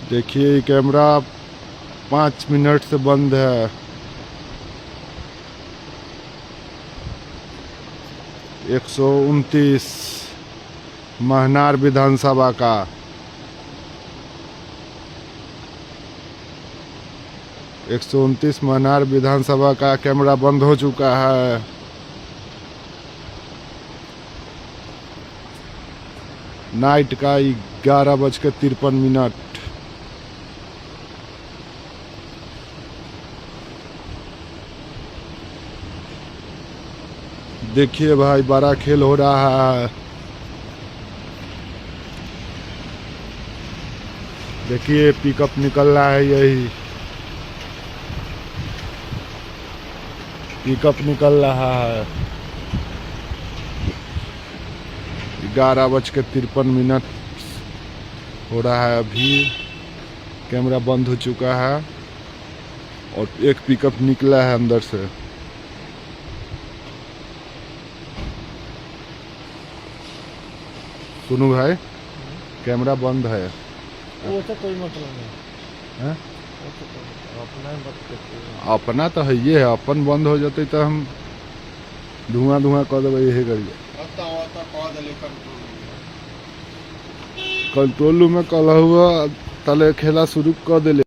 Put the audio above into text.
देखिए ये camera 5 minute से बंद है। 129 महनार विधानसभा का। 129 महनार विधानसभा का कैमरा बंद हो चुका है। नाइट का 11:53। देखिए भाई बड़ा खेल हो रहा है। देखिए पिकअप निकल रहा है, यही पिकअप निकल रहा है। 11:53 हो रहा है। अभी कैमरा बंद हो चुका है और एक पिकअप निकला है अंदर से। सुनो भाई, कैमरा बंद है। वो तो कोई मतलब नहीं है? वो तो अपना ही बात करते हैं। अपना तो है, ये है अपन बंद हो जाते तो हम धुआं धुआं कर देवे। यही करिए कंट्रोल में कल हुआ तले खेला शुरू कर दिले।